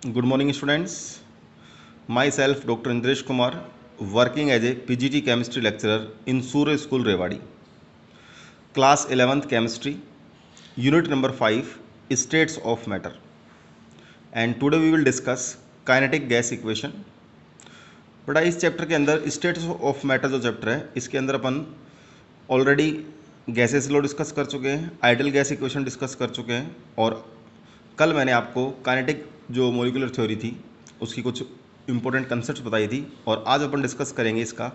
Good morning, students. Myself, Dr. Indresh Kumar, working as a PGT chemistry lecturer in Surya School, Rewari. Class 11th Chemistry, Unit number 5, States of Matter. And today we will discuss kinetic gas equation. बड़ा इस chapter के अंदर states of matter जो chapter है इसके अंदर अपन already gases लो discuss कर चुके हैं, आइडियल गैस इक्वेशन डिस्कस कर चुके हैं और कल मैंने आपको काइनेटिक जो मॉलिक्यूलर थ्योरी थी उसकी कुछ इंपॉर्टेंट कंसेप्ट्स बताई थी और आज अपन डिस्कस करेंगे इसका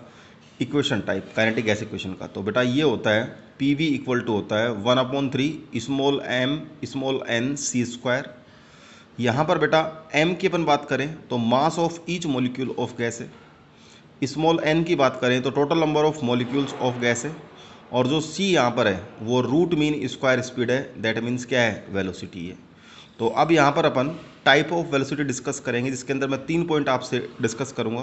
equation type kinetic gas equation का। तो बेटा ये होता है पी वी इक्वल टू होता है 1/3 small m small n c square. यहाँ पर बेटा एम की अपन बात करें तो mass of each molecule of gas है, स्मॉल एन की बात करें तो total number of molecules of gas है और जो सी यहाँ पर है वो रूट मीन स्क्वायर स्पीड है, दैट मीन्स क्या है, वेलोसिटी है। तो अब यहाँ पर अपन टाइप ऑफ वेलोसिटी डिस्कस करेंगे जिसके अंदर मैं 3 पॉइंट आपसे डिस्कस करूँगा।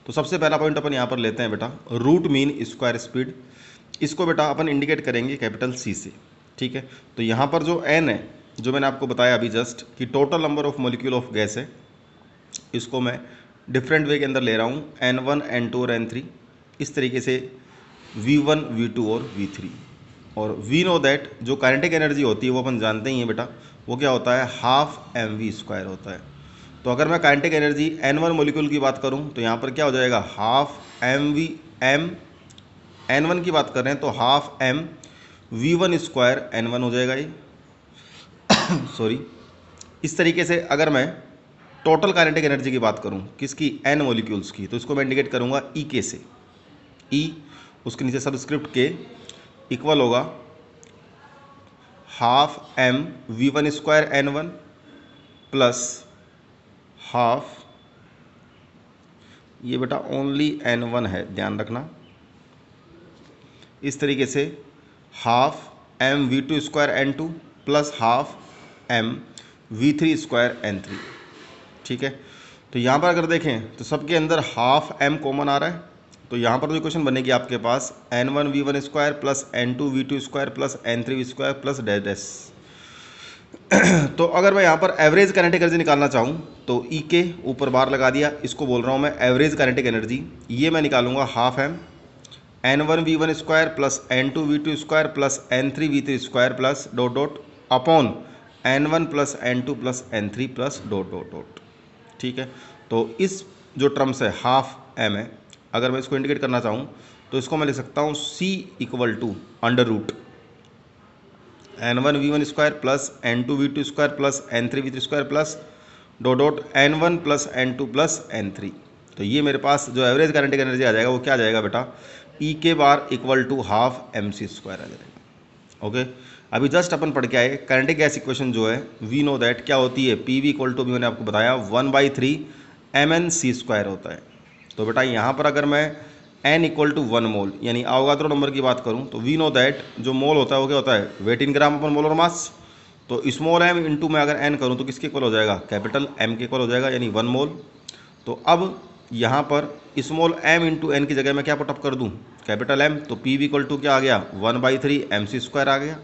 तो सबसे पहला पॉइंट अपन यहाँ पर लेते हैं बेटा रूट मीन स्क्वायर स्पीड। इसको बेटा अपन इंडिकेट करेंगे कैपिटल सी से, ठीक है। तो यहाँ पर जो एन है जो मैंने आपको बताया अभी जस्ट कि total number of molecule of gas है, इसको मैं डिफरेंट वे के अंदर ले रहा हूँ N1 N2 और N3 इस तरीके से V1 V2 और V3। और वी नो दैट जो काइनेटिक एनर्जी होती है वो अपन जानते ही हैं बेटा, वो क्या होता है हाफ एम वी स्क्वायर होता है। तो अगर मैं काइनेटिक एनर्जी N1 मॉलिक्यूल की बात करूँ तो यहाँ पर क्या हो जाएगा half m V M, N1 की बात कर रहे हैं तो half M V1 square N1 हो जाएगा ये सॉरी। इस तरीके से अगर मैं टोटल काइनेटिक एनर्जी की बात करूं किसकी, एन मॉलिक्यूल्स की, तो इसको मैं इंडिकेट करूंगा ई के से। ई उसके नीचे सबस्क्रिप्ट के इक्वल होगा half m v one square n one plus half, ये बेटा ओनली एन वन है ध्यान रखना, इस तरीके से half m v two square n two plus half m v three square n three, ठीक है। तो यहाँ पर अगर देखें तो सबके अंदर हाफ एम कॉमन आ रहा है, तो यहाँ पर जो इक्वेशन बनेगी आपके पास N1 V1 square plus N2 V2 square plus N3 V square plus dash dash. तो अगर मैं यहाँ पर एवरेज काइनेटिक एनर्जी निकालना चाहूँ तो ई के ऊपर बार लगा दिया, इसको बोल रहा हूँ मैं एवरेज काइनेटिक एनर्जी, ये मैं निकालूंगा half m N1 V1 square plus N2 V2 square plus N3 V3 square plus dot dot upon N1 plus N2 plus N3 plus dot dot dot, ठीक है। तो इस जो टर्म्स है हाफ एम है, अगर मैं इसको इंडिकेट करना चाहूँ तो इसको मैं लिख सकता हूँ C equal to under root N1 V1 square plus N2 V2 square plus N3 V3 square plus dot dot N1 plus N2 plus N3। तो ये मेरे पास जो एवरेज काइनेटिक एनर्जी आ जाएगा वो क्या आ जाएगा बेटा E K bar equal to half M C square आ जाएगा। ओके, अभी जस्ट अपन पढ़ के आए काइनेटिक गैस इक्वेशन जो है वी नो दैट क्या होती है पी वी इक्वल टू भी मैंने आपको बताया 1/3 एम एन सी स्क्वायर होता है। तो बेटा यहाँ पर अगर मैं एन इक्वल टू 1 मोल यानी अवोगाद्रो नंबर की बात करूँ तो वी नो दैट जो मोल होता है वो क्या होता है वेट इन ग्राम अपन मोलर मास। तो स्मॉल एम इंटू मैं अगर एन करूँ तो किसके इक्वल हो जाएगा, कैपिटल एम के इक्वल हो जाएगा यानी 1 मोल। तो अब यहाँ पर स्मॉल एम इंटू एन की जगह मैं क्या पुटअप कर दूँ कैपिटल एम, तो पी वी इक्वल टू क्या आ गया 1/3 एम सी स्क्वायर आ गया।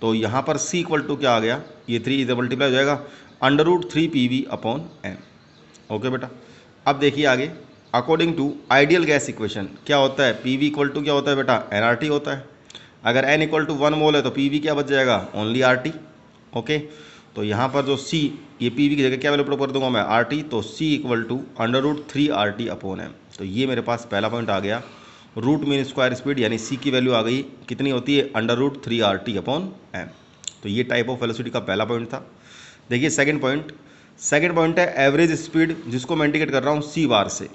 तो यहाँ पर C इक्वल टू क्या आ गया, ये 3 इधर मल्टीप्लाई हो जाएगा under root 3 p v upon m. Okay बेटा, अब देखिए आगे according to ideal gas equation क्या होता है, पी वी इक्वल टू क्या होता है बेटा NRT होता है। अगर n इक्वल टू 1 मोल है तो पी वी क्या बच जाएगा ओनली RT। ओके, तो यहाँ पर जो C ये पी वी की जगह क्या वैल्यू पुट कर दूंगा मैं RT, तो C equal to under root 3 RT upon m. तो ये मेरे पास पहला पॉइंट आ गया, रूट मीन स्क्वायर स्पीड यानी C की वैल्यू आ गई कितनी होती है under root 3 RT upon m. तो ये टाइप ऑफ वेलोसिटी का पहला पॉइंट था। देखिए सेकंड पॉइंट है एवरेज स्पीड जिसको मैं इंडिकेट कर रहा हूँ C बार से।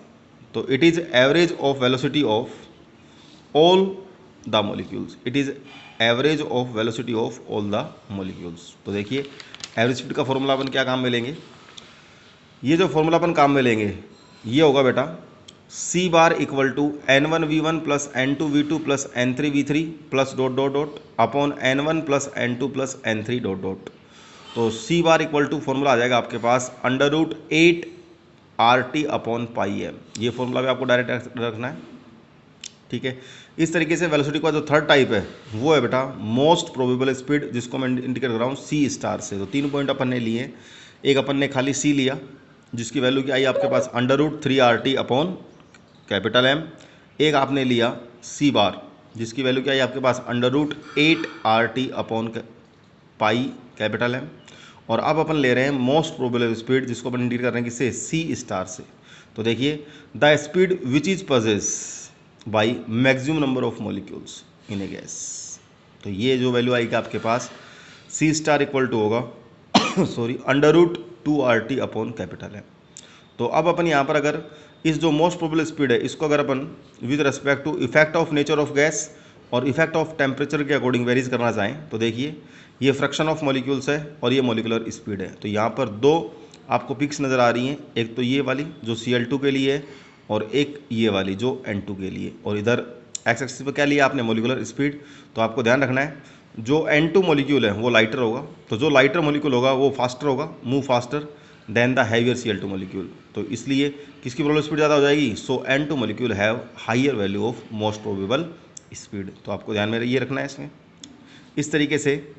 तो it is average of velocity of all the molecules, it is average of velocity of all the molecules. तो देखिए एवरेज स्पीड का फॉर्मूला अपन क्या काम में लेंगे, ये जो फॉर्मूला अपन काम में लेंगे ये होगा बेटा C bar equal to N1 V1 plus N2 V2 plus N3 V3 plus dot dot dot upon N1 plus N2 plus N3 dot dot. तो C bar equal to formula आ जाएगा आपके पास under root 8 RT upon pi M. ये formula भी आपको direct रखना है, ठीक है। इस तरीके से वेलोसिटी का जो थर्ड टाइप है वो है बेटा मोस्ट प्रोबेबल स्पीड जिसको मैं इंडिकेट कर रहा हूँ C स्टार से। तो 3 पॉइंट अपन ने लिए, एक अपन ने खाली सी लिया जिसकी वैल्यू क्या आई आपके पास √3RT अपॉन कैपिटल एम। एक आपने लिया सी बार जिसकी वैल्यू क्या आई आपके पास √8RT upon pi capital m. और अब अपन ले रहे हैं मोस्ट प्रोबेबल स्पीड जिसको अपन इंडिकेट कर रहे हैं किससे, सी स्टार से। तो देखिए the speed which is possessed by maximum number of molecules in a gas. तो ये जो वैल्यू आएगी आपके पास सी स्टार इक्वल टू होगा sorry √2RT upon capital m. तो अब अपन यहाँ पर अगर इस जो मोस्ट प्रोबेबल स्पीड है इसको अगर अपन with respect to effect of nature of gas और इफेक्ट ऑफ टेम्परेचर के अकॉर्डिंग वेरीज करना चाहें तो देखिए ये फ्रैक्शन ऑफ मॉलिक्यूल्स है और ये मॉलिकुलर स्पीड है। तो यहाँ पर दो आपको पिक्स नज़र आ रही हैं, एक तो ये वाली जो Cl2 के लिए है और एक ये वाली जो N2 के लिए। और इधर एक्स एक्सिस पर क्या लिया आपने, मॉलिकुलर स्पीड। तो आपको ध्यान रखना है जो N2 मॉलिक्यूल है वो लाइटर होगा, तो जो लाइटर मॉलिक्यूल होगा वो फास्टर होगा, move faster than the heavier Cl2 molecule. तो इसलिए किसकी प्रोबेबल स्पीड ज़्यादा हो जाएगी, सो N2 molecule have higher value of most probable speed. तो आपको ध्यान में ये रखना है इसमें। इस तरीके से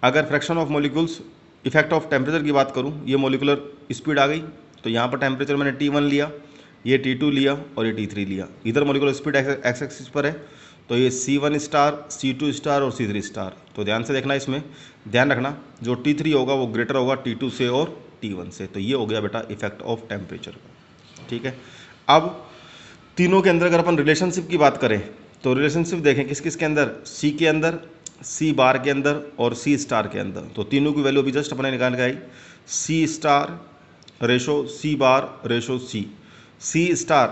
अगर fraction of molecules effect of temperature की बात करूं, ये मॉलिकुलर स्पीड आ गई। तो यहाँ पर टेम्परेचर मैंने T1 लिया, ये T2 लिया और ये T3 लिया। इधर मॉलिकुलर स्पीड एक्स एक्सिस पर है तो ये C1 स्टार, C2 स्टार और C3 स्टार। तो ध्यान से देखना, इसमें ध्यान रखना जो T3 होगा वो ग्रेटर होगा T2 से और T1 से। तो ये हो गया बेटा इफेक्ट ऑफ टेम्परेचर का। ठीक है, अब तीनों के अंदर अगर अपन रिलेशनशिप की बात करें तो रिलेशनशिप देखें किस किस के अंदर, सी के अंदर, सी बार के अंदर और सी स्टार के अंदर। तो तीनों की वैल्यू अभी जस्ट अपने निकाल के आई, सी स्टार रेशो सी बार रेशो सी। सी स्टार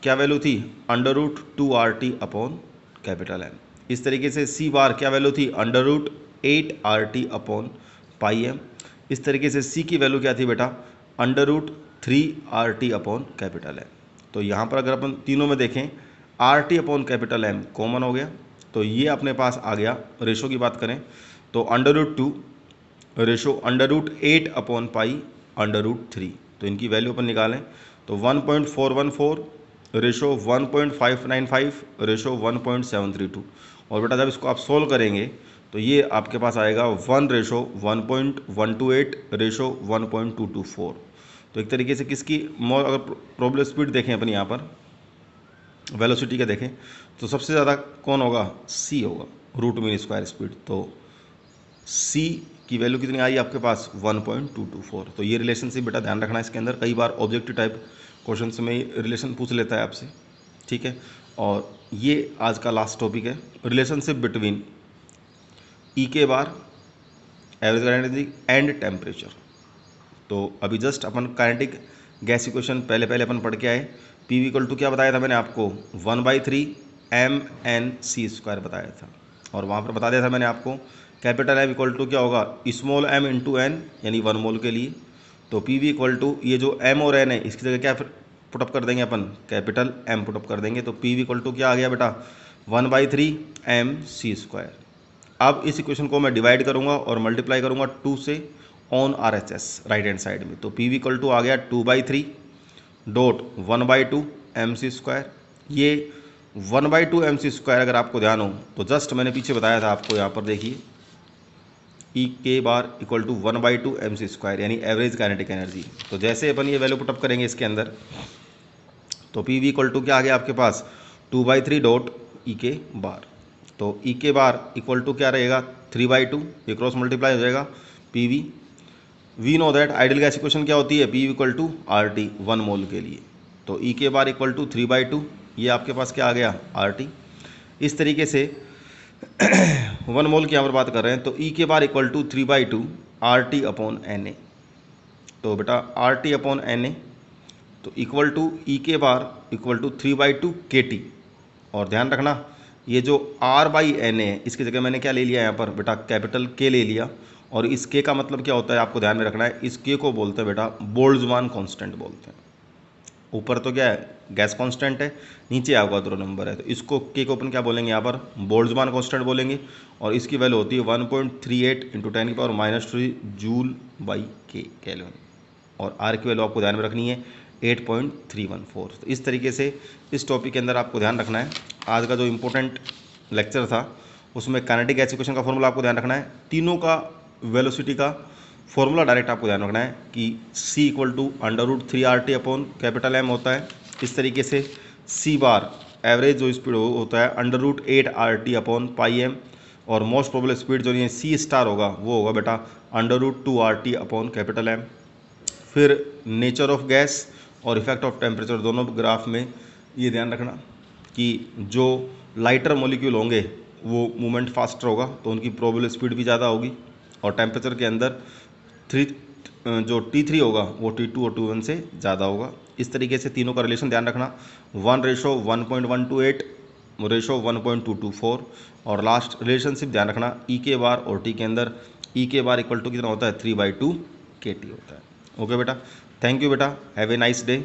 क्या वैल्यू थी, √2RT अपॉन कैपिटल एम। इस तरीके से सी बार क्या वैल्यू थी, √8RT अपॉन पाई एम। इस तरीके से सी की वैल्यू क्या थी बेटा, √3RT अपॉन कैपिटल एम। तो यहाँ पर अगर अपन तीनों में देखें RT upon capital m common हो गया, तो ये अपने पास आ गया। रेशो की बात करें तो √2 रेशो √8 अपॉन पाई √3। तो इनकी वैल्यू अपन निकालें तो 1.414 रेशो 1.595 रेशो 1.732। और बेटा जब इसको आप सोल्व करेंगे तो ये आपके पास आएगा 1 रेशो 1.128 रेशो 1.224। तो एक तरीके से किसकी अगर प्रोबेबल स्पीड देखें अपन यहाँ पर वेलोसिटी का देखें तो सबसे ज़्यादा कौन होगा, सी होगा, रूट मीन स्क्वायर स्पीड। तो सी की वैल्यू कितनी आई आपके पास, 1.224। तो ये रिलेशनशिप बेटा ध्यान रखना इसके अंदर, कई बार ऑब्जेक्टिव टाइप क्वेश्चन में रिलेशन पूछ लेता है आपसे। ठीक है, और ये आज का लास्ट टॉपिक है, relationship between E K bar average kinetic energy and temperature. तो अभी जस्ट अपन काइनेटिक गैस इक्वेशन पहले अपन पढ़ के आए। पी इक्वल टू क्या बताया था मैंने आपको, 1/3 mNc² बताया था। और वहाँ पर बता दिया था मैंने आपको कैपिटल एम इक्वल टू क्या होगा, स्मॉल m इंटू एन, यानी 1 मोल के लिए। तो पी वी इक्वल टू ये जो m और n है इसकी जगह क्या पुटअप कर देंगे अपन, कैपिटल M पुटअप कर देंगे। तो पी वी इक्वल टू क्या आ गया बेटा, 1/3 mc²। अब इस इक्वेशन को मैं डिवाइड करूँगा और मल्टीप्लाई करूँगा 2 से on RHS right hand side में। तो पी वी इक्वल टू आ गया 2/3 डॉट 1/2 mc²। ये 1/2 mc² अगर आपको ध्यान हो तो जस्ट मैंने पीछे बताया था आपको, यहाँ पर देखिए ई K bar equal to 1/2 mc² यानी एवरेज काइनेटिक एनर्जी। तो जैसे अपन ये वैल्यू पुटअप करेंगे इसके अंदर तो पी वी इक्वल टू क्या आ गया आपके पास, 2/3 डॉट ई के बार। तो E K bar equal to क्या रहेगा, 3/2, ये क्रॉस मल्टीप्लाई हो जाएगा p v know that ideal gas equation क्या होती है, p equal to RT 1 mole के लिए। तो E K bar equal to 3/2, ये आपके पास क्या आ गया, RT। इस तरीके से 1 मोल की यहाँ पर बात कर रहे हैं तो E K bar equal to 3/2 RT upon Na। तो बेटा RT अपॉन Na तो equal to E K bar equal to 3/2 KT। और ध्यान रखना ये जो R/Na है इसकी जगह मैंने क्या ले लिया यहाँ पर बेटा, कैपिटल K ले लिया। और इस K का मतलब क्या होता है आपको ध्यान में रखना है, इस K को बोलते हैं बेटा बोल्ट्जमान कांस्टेंट बोलते हैं। ऊपर तो क्या है गैस कांस्टेंट है, नीचे अवोगाद्रो नंबर है, तो इसको K को अपन क्या बोलेंगे यहाँ पर, बोल्ट्जमान कांस्टेंट बोलेंगे। और इसकी वैल्यू होती है 1.38 × 10⁻³ Joule/K केल्विन। और R की वैल्यू आपको ध्यान में रखनी है 8.314। तो इस तरीके से इस टॉपिक के अंदर आपको ध्यान रखना है। आज का जो इम्पोर्टेंट लेक्चर था उसमें काइनेटिक गैस इक्वेशन का फॉर्मूला आपको ध्यान रखना है, तीनों का वेलोसिटी का फॉर्मूला डायरेक्ट आपको ध्यान रखना है कि C equal to √3RT upon capital M होता है। इस तरीके से C बार एवरेज जो स्पीड होता है √8RT अपॉन पाई M, और मोस्ट प्रोबेबल स्पीड जो ये C स्टार होगा वो होगा बेटा √2RT अपॉन कैपिटल M। फिर नेचर ऑफ गैस और इफेक्ट ऑफ टेम्परेचर दोनों ग्राफ में ये ध्यान रखना कि जो लाइटर मॉलिक्यूल होंगे वो मूवमेंट फास्टर होगा तो उनकी प्रोबेबल स्पीड भी ज़्यादा होगी, और टेम्परेचर के अंदर जो T3 होगा वो T2 और T1 से ज़्यादा होगा। इस तरीके से तीनों का रिलेशन ध्यान रखना, 1:1.128 रेशो 1.224, और लास्ट रिलेशनशिप ध्यान रखना ई के बार और टी के अंदर ई के बार इक्वल टू कितना होता है 3/2 KT होता है। ओके बेटा, थैंक यू बेटा, हैव ए नाइस डे।